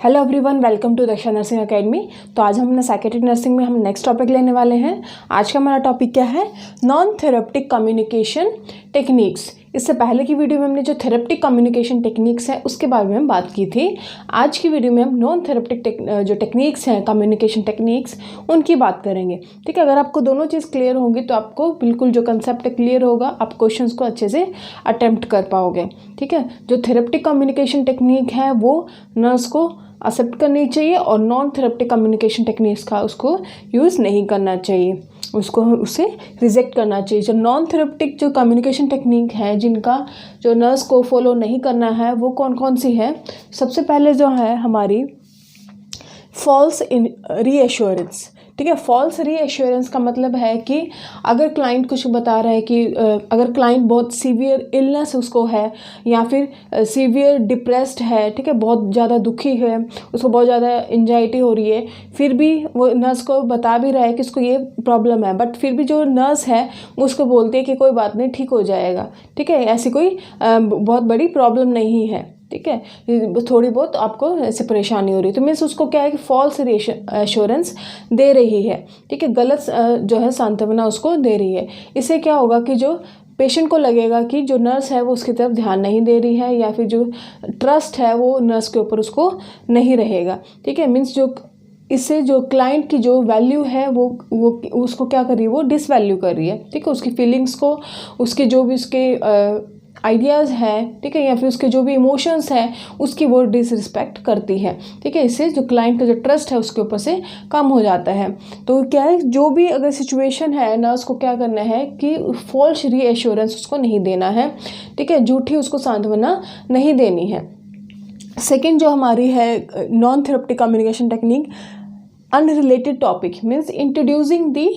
Hello everyone, welcome to Daksha nursing academy. तो आज हम साइकेट्रिक नर्सिंग में हम नेक्स्ट टॉपिक लेने वाले हैं। आज का हमारा टॉपिक क्या है? Non therapeutic communication techniques. इससे पहले की वीडियो में हमने जो थेरेप्टिक कम्युनिकेशन टेक्निक्स है उसके बारे में हम बात की थी। आज की वीडियो में हम नॉन थेरेप्टिक जो टेक्निक्स हैं, कम्युनिकेशन टेक्निक्स, उनकी बात करेंगे। ठीक है, अगर आपको दोनों चीज़ क्लियर होंगी तो आपको बिल्कुल जो कंसेप्ट क्लियर होगा, आप क्वेश्चंस को अच्छे से अटेम्प्ट कर पाओगे। ठीक है, जो थेरेप्टिक कम्युनिकेशन टेक्निक है वो नर्स को एक्सेप्ट करनी चाहिए और नॉन थेरेप्टिक कम्युनिकेशन टेक्निक्स का उसको यूज़ नहीं करना चाहिए, उसे रिजेक्ट करना चाहिए। जो नॉन थेरेप्टिक जो कम्युनिकेशन टेक्निक है जिनका जो नर्स को फॉलो नहीं करना है वो कौन कौन सी है? सबसे पहले जो है हमारी फॉल्स रीएश्योरेंस। ठीक है, फॉल्स रीएश्योरेंस का मतलब है कि अगर क्लाइंट कुछ बता रहा है कि अगर क्लाइंट बहुत सीवियर इलनेस उसको है या फिर सीवियर डिप्रेस्ड है, ठीक है, बहुत ज़्यादा दुखी है, उसको बहुत ज़्यादा एंजाइटी हो रही है, फिर भी वो नर्स को बता भी रहा है कि उसको ये प्रॉब्लम है, बट फिर भी जो नर्स है वो उसको बोलती है कि कोई बात नहीं, ठीक हो जाएगा। ठीक है, ऐसी कोई बहुत बड़ी प्रॉब्लम नहीं है। ठीक है, थोड़ी बहुत आपको ऐसे परेशानी हो रही है तो मीन्स उसको क्या है कि फॉल्स एश्योरेंस दे रही है। ठीक है, गलत जो है सांत्वना उसको दे रही है। इससे क्या होगा कि जो पेशेंट को लगेगा कि जो नर्स है वो उसकी तरफ ध्यान नहीं दे रही है या फिर जो ट्रस्ट है वो नर्स के ऊपर उसको नहीं रहेगा। ठीक है, मीन्स जो इससे जो क्लाइंट की जो वैल्यू है वो उसको क्या कर रही है, वो डिसवैल्यू कर रही है। ठीक है, उसकी फीलिंग्स को, उसके जो भी उसके आइडियाज़ हैं, ठीक है, या फिर उसके जो भी इमोशंस हैं उसकी वो डिसरिस्पेक्ट करती है। ठीक है, इससे जो क्लाइंट का जो ट्रस्ट है उसके ऊपर से कम हो जाता है। तो क्या है, जो भी अगर सिचुएशन है नर्स को क्या करना है कि फॉल्स रीएश्योरेंस उसको नहीं देना है। ठीक है, झूठी उसको सांत्वना नहीं देनी है। सेकेंड जो हमारी है non therapeutic communication technique, unrelated topic, means introducing the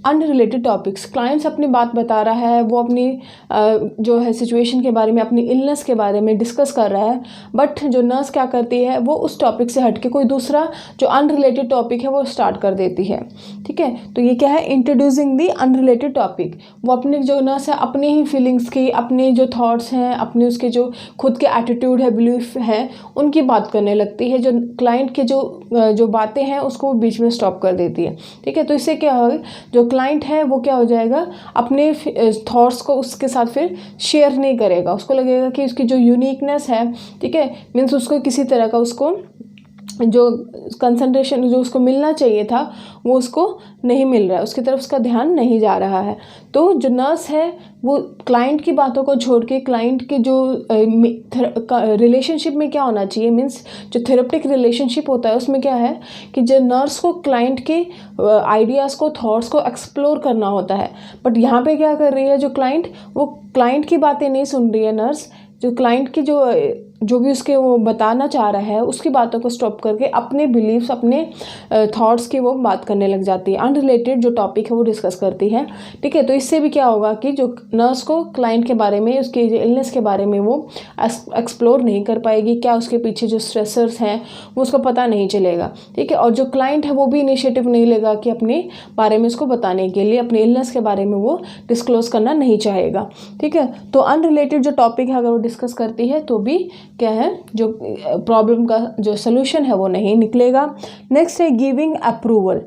unrelated topics. Clients अपनी बात बता रहा है, वो अपनी जो है सिचुएशन के बारे में, अपनी इलनेस के बारे में डिस्कस कर रहा है, बट जो नर्स क्या करती है वो उस टॉपिक से हट के कोई दूसरा जो अनरिलेटेड टॉपिक है वो स्टार्ट कर देती है। ठीक है, तो ये क्या है, इंट्रोड्यूसिंग दी अनरिलेटेड टॉपिक। वो अपनी जो नर्स है अपनी ही फीलिंग्स की, अपने जो थॉट्स हैं, अपने उसके जो खुद के एटीट्यूड है, बिलीफ है, उनकी बात करने लगती है। जो क्लाइंट के जो बातें हैं उसको बीच में स्टॉप कर देती है। ठीक है, तो इससे क्या होगा, जो क्लाइंट है वो क्या हो जाएगा, अपने थॉट्स को उसके साथ फिर शेयर नहीं करेगा। उसको लगेगा कि उसकी जो यूनिकनेस है, ठीक है, मीन्स उसको किसी तरह का उसको जो कंसंट्रेशन जो उसको मिलना चाहिए था वो उसको नहीं मिल रहा है, उसकी तरफ उसका ध्यान नहीं जा रहा है। तो जो नर्स है वो क्लाइंट की बातों को छोड़ के क्लाइंट के जो रिलेशनशिप में क्या होना चाहिए, मीन्स जो थेरेप्टिक रिलेशनशिप होता है उसमें क्या है कि जो नर्स को क्लाइंट के आइडियाज़ को, थॉट्स को एक्सप्लोर करना होता है। बट यहाँ पे क्या कर रही है जो क्लाइंट, वो क्लाइंट की बातें नहीं सुन रही है नर्स, जो क्लाइंट की जो भी उसके वो बताना चाह रहा है उसकी बातों को स्टॉप करके अपने बिलीव्स, अपने थॉट्स की वो बात करने लग जाती है, अनरिलेटेड जो टॉपिक है वो डिस्कस करती है। ठीक है, तो इससे भी क्या होगा कि जो नर्स को क्लाइंट के बारे में, उसके इलनेस के बारे में वो एक्सप्लोर नहीं कर पाएगी, क्या उसके पीछे जो स्ट्रेसर्स हैं वो उसको पता नहीं चलेगा। ठीक है, और जो क्लाइंट है वो भी इनिशिएटिव नहीं लेगा कि अपने बारे में उसको बताने के लिए, अपने इलनेस के बारे में वो डिस्क्लोज करना नहीं चाहेगा। ठीक है, तो अनरिलेटेड जो टॉपिक है अगर वो डिस्कस करती है तो भी क्या है, जो प्रॉब्लम का जो सलूशन है वो नहीं निकलेगा। नेक्स्ट है गिविंग अप्रूवल।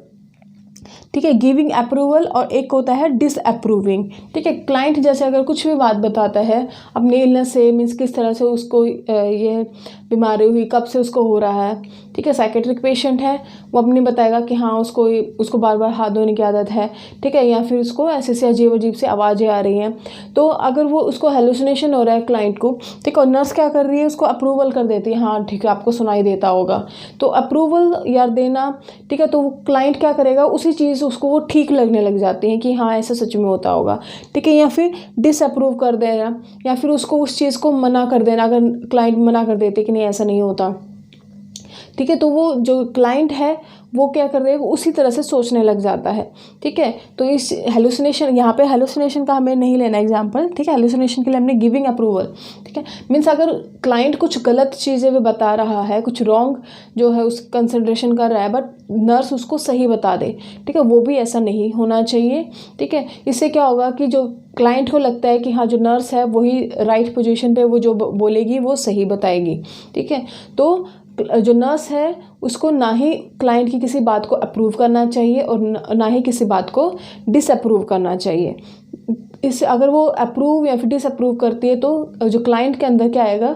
ठीक है, गिविंग अप्रूवल और एक होता है डिसअप्रूविंग। ठीक है, क्लाइंट जैसे अगर कुछ भी बात बताता है अपने इलनेस से, मीन्स किस तरह से उसको ये बीमारी हुई, कब से उसको हो रहा है। ठीक है, साइकेट्रिक पेशेंट है वो अपनी बताएगा कि हाँ उसको बार बार हाथ धोने की आदत है। ठीक है, या फिर उसको ऐसे अजीब अजीब से आवाज़ें आ रही हैं। तो अगर वो उसको हेलुसिनेशन हो रहा है क्लाइंट को, ठीक है, और नर्स क्या कर रही है, उसको अप्रूवल कर देती है, हाँ ठीक है आपको सुनाई देता होगा। तो अप्रूवल यार देना, ठीक है, तो वो क्लाइंट क्या करेगा, उसी चीज़ उसको वो ठीक लगने लग जाती है कि हाँ ऐसा सच में होता होगा। ठीक है, या फिर डिसअप्रूव कर देना, या फिर उसको उस चीज़ को मना कर देना, अगर क्लाइंट मना कर देते कि नहीं ऐसा नहीं होता। ठीक है, तो वो जो क्लाइंट है वो क्या कर रहे हैं, उसी तरह से सोचने लग जाता है। ठीक है, तो इस हेलुसिनेशन, यहाँ पे हेलुसिनेशन का हमें नहीं लेना एग्जांपल। ठीक है, हेलुसिनेशन के लिए हमने गिविंग अप्रूवल। ठीक है, मीन्स अगर क्लाइंट कुछ गलत चीज़ें भी बता रहा है, कुछ रॉन्ग जो है उस कंसंट्रेशन कर रहा है, बट नर्स उसको सही बता दे। ठीक है, वो भी ऐसा नहीं होना चाहिए। ठीक है, इससे क्या होगा कि जो क्लाइंट को लगता है कि हाँ जो नर्स है वही राइट पोजीशन पे, वो जो बोलेगी वो सही बताएगी। ठीक है, तो जो नर्स है उसको ना ही क्लाइंट की किसी बात को अप्रूव करना चाहिए और ना ही किसी बात को डिसअप्रूव करना चाहिए। इससे अगर वो अप्रूव या फिर डिसअप्रूव करती है तो जो क्लाइंट के अंदर क्या आएगा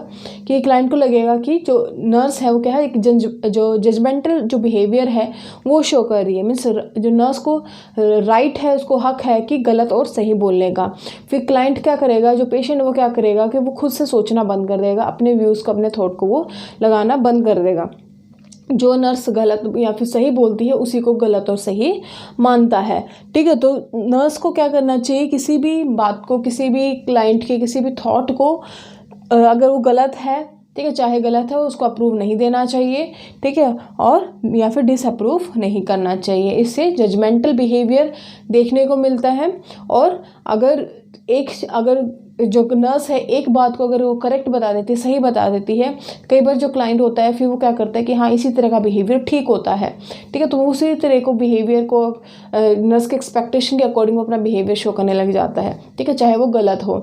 कि क्लाइंट को लगेगा कि जो नर्स है वो क्या है, एक जो जजमेंटल जो बिहेवियर है वो शो कर रही है। मीन्स जो नर्स को राइट है, उसको हक है कि गलत और सही बोलने का। फिर क्लाइंट क्या करेगा, जो पेशेंट वो क्या करेगा कि वो खुद से सोचना बंद कर देगा, अपने व्यूज़ को, अपने थॉट को वो लगाना बंद कर देगा। जो नर्स गलत या फिर सही बोलती है उसी को गलत और सही मानता है। ठीक है, तो नर्स को क्या करना चाहिए, किसी भी बात को, किसी भी क्लाइंट के किसी भी थॉट को अगर वो गलत है, ठीक है, चाहे गलत है, उसको अप्रूव नहीं देना चाहिए। ठीक है, और या फिर डिसअप्रूव नहीं करना चाहिए। इससे जजमेंटल बिहेवियर देखने को मिलता है। और अगर जो नर्स है एक बात को अगर वो करेक्ट बता देती है, सही बता देती है, कई बार जो क्लाइंट होता है फिर वो क्या करता है कि हाँ इसी तरह का बिहेवियर ठीक होता है। ठीक है, तो वो उसी तरह को बिहेवियर को नर्स के एक्सपेक्टेशन के अकॉर्डिंग वो अपना बिहेवियर शो करने लग जाता है। ठीक है, चाहे वो गलत हो।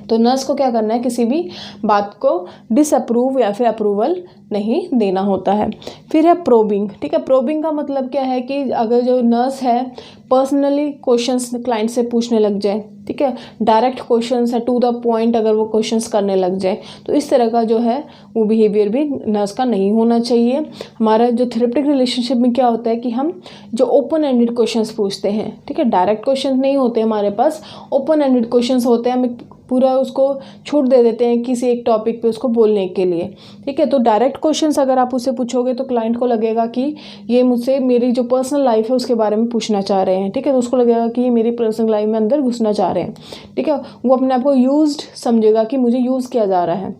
तो नर्स को क्या करना है, किसी भी बात को डिसअप्रूव या फिर अप्रूवल नहीं देना होता है। फिर है प्रोबिंग। ठीक है, प्रोबिंग का मतलब क्या है कि अगर जो नर्स है पर्सनली क्वेश्चंस क्लाइंट से पूछने लग जाए, ठीक है, डायरेक्ट क्वेश्चंस है, टू द पॉइंट अगर वो क्वेश्चंस करने लग जाए, तो इस तरह का जो है वो बिहेवियर भी नर्स का नहीं होना चाहिए। हमारा जो थेरेपेटिक रिलेशनशिप में क्या होता है कि हम जो ओपन एंडेड क्वेश्चंस पूछते हैं, ठीक है, डायरेक्ट क्वेश्चन नहीं होते हमारे पास, ओपन एंडेड क्वेश्चंस होते हैं, हमें पूरा उसको छूट दे देते हैं किसी एक टॉपिक पे उसको बोलने के लिए। ठीक है, तो डायरेक्ट क्वेश्चंस अगर आप उससे पूछोगे तो क्लाइंट को लगेगा कि ये मुझसे मेरी जो पर्सनल लाइफ है उसके बारे में पूछना चाह रहे हैं। ठीक है, तो उसको लगेगा कि ये मेरी पर्सनल लाइफ में अंदर घुसना चाह रहे हैं। ठीक है, वो अपने आप को यूज्ड समझेगा कि मुझे यूज़ किया जा रहा है।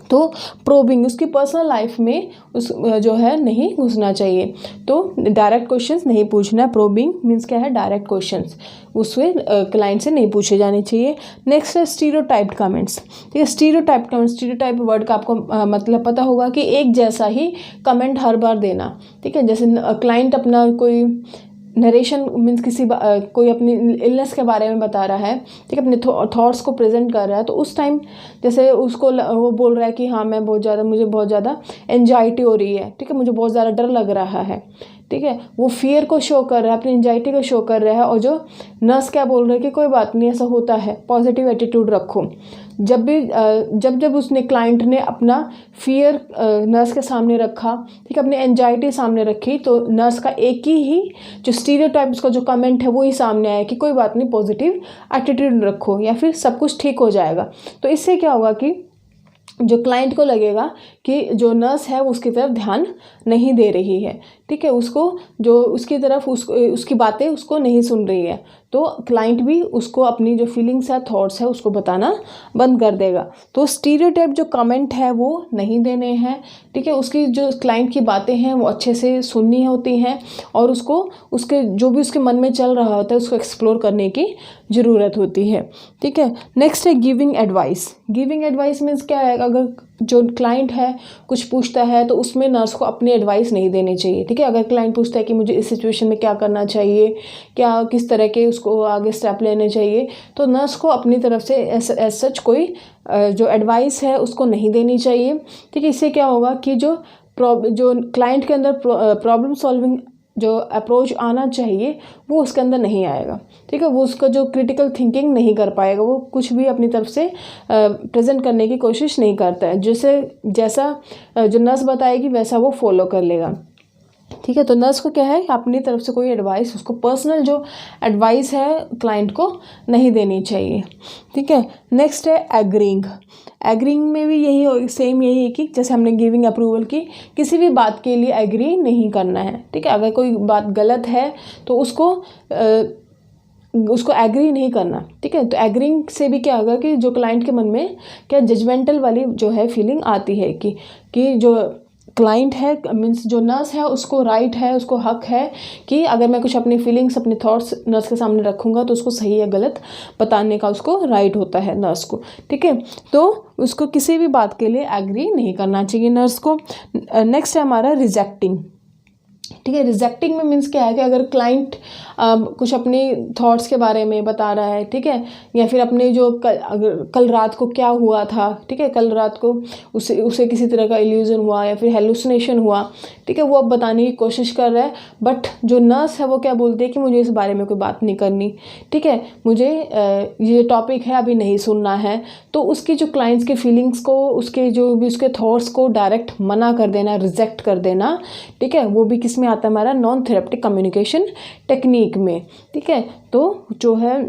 तो प्रोबिंग, उसकी पर्सनल लाइफ में उस जो है नहीं घुसना चाहिए। तो डायरेक्ट क्वेश्चंस नहीं पूछना। प्रोबिंग मीन्स क्या है, डायरेक्ट क्वेश्चंस उससे क्लाइंट से नहीं पूछे जाने चाहिए। नेक्स्ट है स्टीरियोटाइप्ड कमेंट्स। ठीक है, स्टीरियोटाइप्ड कमेंट्स, स्टीरियोटाइप वर्ड का आपको मतलब पता होगा कि एक जैसा ही कमेंट हर बार देना। ठीक है, जैसे क्लाइंट अपना कोई नरेशन मीन्स कोई अपनी इलनेस के बारे में बता रहा है, ठीक है, अपने थॉट्स को प्रेजेंट कर रहा है, तो उस टाइम जैसे उसको वो बोल रहा है कि हाँ मुझे बहुत ज़्यादा एंजाइटी हो रही है, ठीक है, मुझे बहुत ज़्यादा डर लग रहा है। ठीक है, वो फियर को शो कर रहा है, अपनी एंजाइटी को शो कर रहा है। और जो नर्स क्या बोल रहे हैं कि कोई बात नहीं, ऐसा होता है, पॉजिटिव एटीट्यूड रखो। जब उसने क्लाइंट ने अपना फियर नर्स के सामने रखा, ठीक है, अपनी एंजाइटी सामने रखी, तो नर्स का एक ही जो स्टीरियोटाइप उसका जो कमेंट है वो ही सामने आया कि कोई बात नहीं, पॉजिटिव एटीट्यूड रखो या फिर सब कुछ ठीक हो जाएगा। तो इससे क्या होगा कि जो क्लाइंट को लगेगा कि जो नर्स है वो उसकी तरफ ध्यान नहीं दे रही है। ठीक है, उसको जो उसकी तरफ उसकी बातें उसको नहीं सुन रही है, तो क्लाइंट भी उसको अपनी जो फीलिंग्स है, थॉट्स है, उसको बताना बंद कर देगा। तो स्टीरियोटाइप जो कमेंट है वो नहीं देने हैं। ठीक है, उसकी जो क्लाइंट की बातें हैं वो अच्छे से सुननी होती हैं और उसको उसके जो भी उसके मन में चल रहा होता है उसको एक्सप्लोर करने की ज़रूरत होती है। ठीक है, नेक्स्ट है giving advice. Giving advice means क्या है, अगर जो क्लाइंट है कुछ पूछता है तो उसमें नर्स को अपनी एडवाइस नहीं देनी चाहिए। ठीक है, अगर क्लाइंट पूछता है कि मुझे इस सिचुएशन में क्या करना चाहिए, क्या किस तरह के उसको आगे स्टेप लेने चाहिए, तो नर्स को अपनी तरफ से एज सच कोई जो एडवाइस है उसको नहीं देनी चाहिए। ठीक है, इससे क्या होगा कि जो क्लाइंट के अंदर प्रॉब्लम सॉल्विंग जो अप्रोच आना चाहिए वो उसके अंदर नहीं आएगा। ठीक है, वो उसका जो क्रिटिकल थिंकिंग नहीं कर पाएगा, वो कुछ भी अपनी तरफ से प्रेजेंट करने की कोशिश नहीं करता है। जैसा जो नर्स बताएगी वैसा वो फॉलो कर लेगा। ठीक है, तो नर्स को क्या है, अपनी तरफ से कोई एडवाइस, उसको पर्सनल जो एडवाइस है क्लाइंट को नहीं देनी चाहिए। ठीक है, नेक्स्ट है एग्रीइंग। एग्रीइंग में भी यही है कि जैसे हमने गिविंग अप्रूवल की, किसी भी बात के लिए एग्री नहीं करना है। ठीक है, अगर कोई बात गलत है तो उसको एग्री नहीं करना। ठीक है, तो एग्रीइंग से भी क्या होगा कि जो क्लाइंट के मन में क्या जजमेंटल वाली जो है फीलिंग आती है कि जो क्लाइंट है मीन्स जो नर्स है उसको राइट है, उसको हक है कि अगर मैं कुछ अपनी फीलिंग्स, अपने थॉट्स नर्स के सामने रखूँगा तो उसको सही या गलत बताने का उसको राइट होता है नर्स को। ठीक है, तो उसको किसी भी बात के लिए एग्री नहीं करना चाहिए नर्स को। नेक्स्ट है हमारा रिजेक्टिंग। ठीक है। रिजेक्टिंग में मीन्स क्या है कि अगर क्लाइंट कुछ अपने थॉट्स के बारे में बता रहा है, ठीक है, या फिर अपने जो कल रात को क्या हुआ था, ठीक है, कल रात को उसे किसी तरह का इल्यूजन हुआ या फिर हेलुसिनेशन हुआ, ठीक है, वो अब बताने की कोशिश कर रहा है, बट जो नर्स है वो क्या बोलती है कि मुझे इस बारे में कोई बात नहीं करनी, ठीक है, मुझे ये टॉपिक है अभी नहीं सुनना है। तो उसकी जो क्लाइंट्स के फीलिंग्स को, उसके जो भी उसके थॉट्स को डायरेक्ट मना कर देना, रिजेक्ट कर देना, ठीक है, वो भी किस में आता है हमारा नॉन थेरेप्टिक कम्युनिकेशन टेक्निक में, ठीक है। तो जो है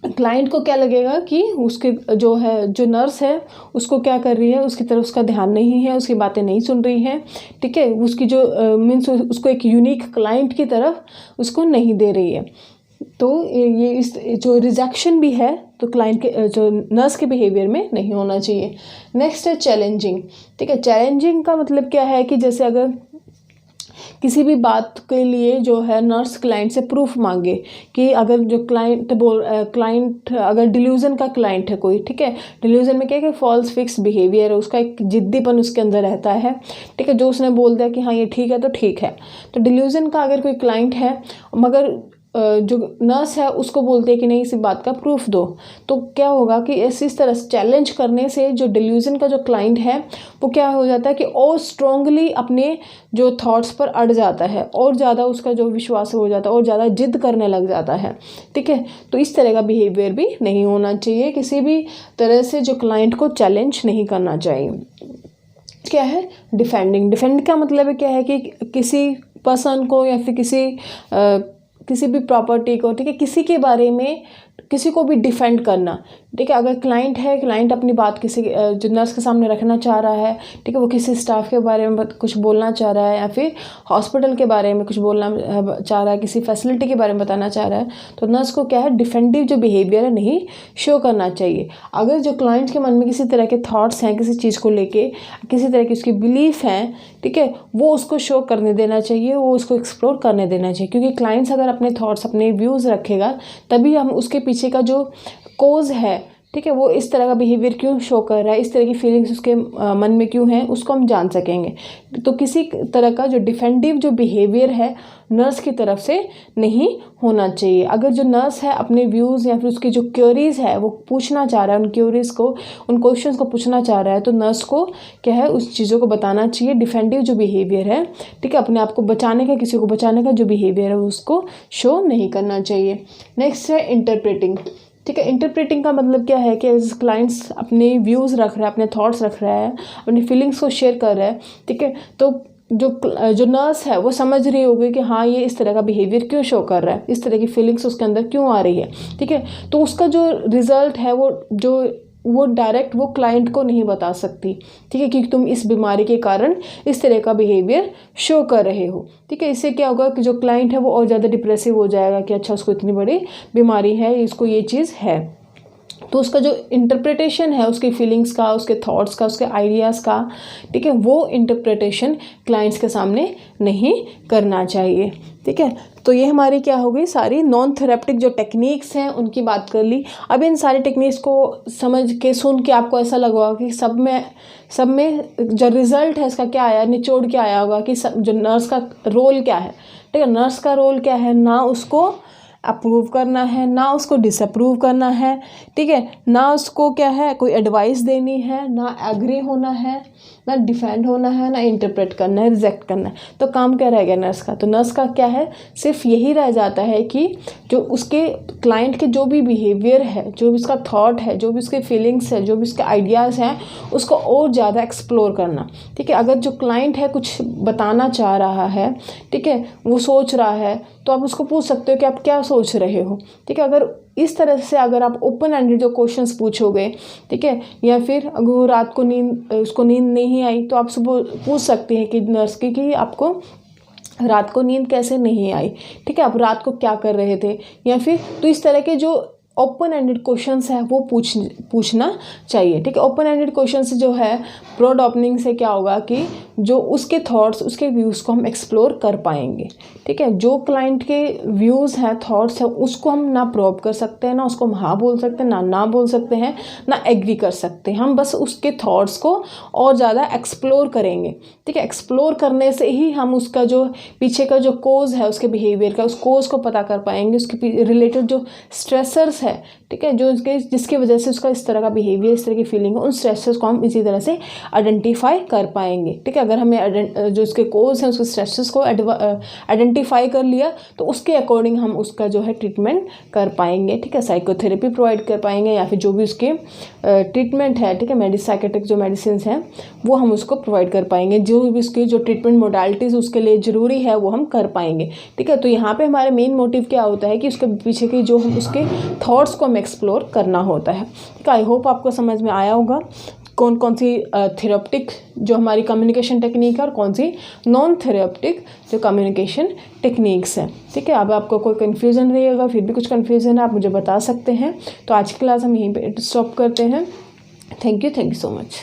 क्लाइंट को क्या लगेगा कि उसके जो है जो नर्स है उसको क्या कर रही है, उसकी तरफ उसका ध्यान नहीं है, उसकी बातें नहीं सुन रही है, ठीक है, उसकी जो मीन्स उसको एक यूनिक क्लाइंट की तरफ उसको नहीं दे रही है। तो ये इस जो रिजेक्शन भी है तो क्लाइंट के जो नर्स के बिहेवियर में नहीं होना चाहिए। नेक्स्ट है चैलेंजिंग, ठीक है। चैलेंजिंग का मतलब क्या है कि जैसे अगर किसी भी बात के लिए जो है नर्स क्लाइंट से प्रूफ मांगे कि अगर जो क्लाइंट अगर डिल्यूजन का क्लाइंट है कोई, ठीक है, डिल्यूजन में क्या है कि फॉल्स फिक्स बिहेवियर है, उसका एक जिद्दीपन उसके अंदर रहता है, ठीक है, जो उसने बोल दिया कि हाँ ये ठीक है तो ठीक है। तो डिल्यूजन का अगर कोई क्लाइंट है मगर जो नर्स है उसको बोलते हैं कि नहीं इसी बात का प्रूफ दो, तो क्या होगा कि इस तरह से चैलेंज करने से जो डिल्यूजन का जो क्लाइंट है वो क्या हो जाता है कि और स्ट्रांगली अपने जो थॉट्स पर अड़ जाता है, और ज़्यादा उसका जो विश्वास हो जाता है, और ज़्यादा जिद करने लग जाता है, ठीक है। तो इस तरह का बिहेवियर भी नहीं होना चाहिए, किसी भी तरह से जो क्लाइंट को चैलेंज नहीं करना चाहिए। क्या है डिफेंड का मतलब क्या है कि किसी पर्सन को या फिर किसी भी प्रॉपर्टी को, ठीक है, किसी के बारे में किसी को भी डिफेंड करना, ठीक है। अगर क्लाइंट है, क्लाइंट अपनी बात किसी जो नर्स के सामने रखना चाह रहा है, ठीक है, वो किसी स्टाफ के बारे में कुछ बोलना चाह रहा है या फिर हॉस्पिटल के बारे में कुछ बोलना चाह रहा है, किसी फैसिलिटी के बारे में बताना चाह रहा है, तो नर्स को क्या है डिफेंडिव जो बिहेवियर है नहीं शो करना चाहिए। अगर जो क्लाइंट के मन में किसी तरह के थॉट्स हैं किसी चीज़ को लेके, किसी तरह की उसकी बिलीफ हैं, ठीक है, वो उसको शो करने देना चाहिए, वो उसको एक्सप्लोर करने देना चाहिए, क्योंकि क्लाइंट्स अगर अपने थॉट्स अपने व्यूज़ रखेगा तभी हम उसके पीछे का जो कोज है, ठीक है, वो इस तरह का बिहेवियर क्यों शो कर रहा है, इस तरह की फीलिंग्स उसके मन में क्यों है, उसको हम जान सकेंगे। तो किसी तरह का जो डिफेंडिव जो बिहेवियर है नर्स की तरफ से नहीं होना चाहिए। अगर जो नर्स है अपने व्यूज़ या फिर उसकी जो क्वेरीज है वो पूछना चाह रहा है, उन क्वेरीज को, उन क्वेश्चंस को पूछना चाह रहा है, तो नर्स को क्या है उस चीज़ों को बताना चाहिए। डिफेंडिव जो बिहेवियर है, ठीक है, अपने आप को बचाने का, किसी को बचाने का जो बिहेवियर है उसको शो नहीं करना चाहिए। नेक्स्ट है इंटरप्रेटिंग, ठीक है। इंटरप्रेटिंग का मतलब क्या है कि क्लाइंट्स अपने व्यूज़ रख रहा है, अपने थॉट्स रख रहा है, अपनी फीलिंग्स को शेयर कर रहा है, ठीक है, तो जो नर्स है वो समझ रही होगी कि हाँ ये इस तरह का बिहेवियर क्यों शो कर रहा है, इस तरह की फीलिंग्स उसके अंदर क्यों आ रही है, ठीक है। तो उसका जो रिजल्ट है वो डायरेक्ट वो क्लाइंट को नहीं बता सकती, ठीक है, क्योंकि तुम इस बीमारी के कारण इस तरह का बिहेवियर शो कर रहे हो, ठीक है। इससे क्या होगा कि जो क्लाइंट है वो और ज़्यादा डिप्रेसिव हो जाएगा कि अच्छा उसको इतनी बड़ी बीमारी है, इसको ये चीज़ है। तो उसका जो इंटरप्रिटेशन है उसकी फीलिंग्स का, उसके थॉट्स का, उसके आइडियाज़ का, ठीक है, वो इंटरप्रिटेशन क्लाइंट्स के सामने नहीं करना चाहिए, ठीक है। तो ये हमारी क्या हो गई सारी नॉन थेरेप्टिक जो टेक्निक्स हैं उनकी बात कर ली। अब इन सारी टेक्निक्स को समझ के सुन के आपको ऐसा लगा होगा कि सब में जो रिज़ल्ट है इसका क्या आया, निचोड़ क्या आया होगा कि जो नर्स का रोल क्या है, ठीक है। नर्स का रोल क्या है, ना उसको अप्रूव करना है ना उसको डिसअप्रूव करना है, ठीक है, ना उसको क्या है कोई एडवाइस देनी है, ना एग्री होना है, ना डिफेंड होना है, ना इंटरप्रेट करना है, रिजेक्ट करना है। तो काम क्या रह गया नर्स का, तो नर्स का क्या है सिर्फ यही रह जाता है कि जो उसके क्लाइंट के जो भी बिहेवियर है, जो भी उसका थॉट है, जो भी उसके फीलिंग्स है, जो भी उसके आइडियाज़ हैं, उसको और ज़्यादा एक्सप्लोर करना, ठीक है। अगर जो क्लाइंट है कुछ बताना चाह रहा है, ठीक है, वो सोच रहा है, तो आप उसको पूछ सकते हो कि आप क्या सोच रहे हो, ठीक है। अगर इस तरह से अगर आप ओपन एंडेड जो क्वेश्चंस पूछोगे, ठीक है, या फिर अगर वो रात को उसको नींद नहीं आई तो आप सुबह पूछ सकते हैं कि नर्स की कि आपको रात को नींद कैसे नहीं आई, ठीक है, आप रात को क्या कर रहे थे, या फिर तो इस तरह के जो ओपन एंडेड क्वेश्चंस है वो पूछना चाहिए। ठीक है, ओपन एंडेड क्वेश्चन से जो है ब्रॉड ओपनिंग से क्या होगा कि जो उसके थॉट्स, उसके व्यूज़ को हम एक्सप्लोर कर पाएंगे। ठीक है, जो क्लाइंट के व्यूज़ हैं, थॉट्स हैं, उसको हम ना प्रोब कर सकते हैं, ना उसको हम हाँ बोल सकते हैं, ना बोल सकते हैं, ना एग्री कर सकते हैं। हम बस उसके थॉट्स को और ज़्यादा एक्सप्लोर करेंगे। ठीक है, एक्सप्लोर करने से ही हम उसका जो पीछे का जो कोज है उसके बिहेवियर का, उस कोज को पता कर पाएंगे, उसके रिलेटेड जो स्ट्रेसर्स है, ठीक है, जो उसके जिसकी वजह से उसका इस तरह का बिहेवियर, इस तरह की फीलिंग है, उन स्ट्रेसर्स को हम इसी तरह से आइडेंटिफाई कर पाएंगे। ठीक है, अगर हमें जो उसके कोज हैं, उसके स्ट्रेसर्स को आइडेंटिफाई कर लिया तो उसके अकॉर्डिंग हम उसका जो है ट्रीटमेंट कर पाएंगे। ठीक है, साइकोथेरेपी प्रोवाइड कर पाएंगे या फिर जो भी उसके ट्रीटमेंट है, ठीक है, साइकेट्रिक जो मेडिसिन हैं वो हम उसको प्रोवाइड कर पाएंगे। जो भी उसकी जो ट्रीटमेंट मोडालिटीज़ उसके लिए ज़रूरी है वो हम कर पाएंगे। ठीक है, तो यहाँ पे हमारे मेन मोटिव क्या होता है कि उसके पीछे की जो हम उसके थॉट्स को हम एक्सप्लोर करना होता है। ठीक है, आई होप आपको समझ में आया होगा कौन कौन सी थेरेप्टिक जो हमारी कम्युनिकेशन टेक्निक है और कौन सी नॉन थेरेप्टिक जो कम्युनिकेशन टेक्निक्स हैं। ठीक है, अब आपको कोई कन्फ्यूज़न रहेगा, फिर भी कुछ कन्फ्यूज़न है आप मुझे बता सकते हैं। तो आज की क्लास हम यहीं पे स्टॉप करते हैं। Thank you so much.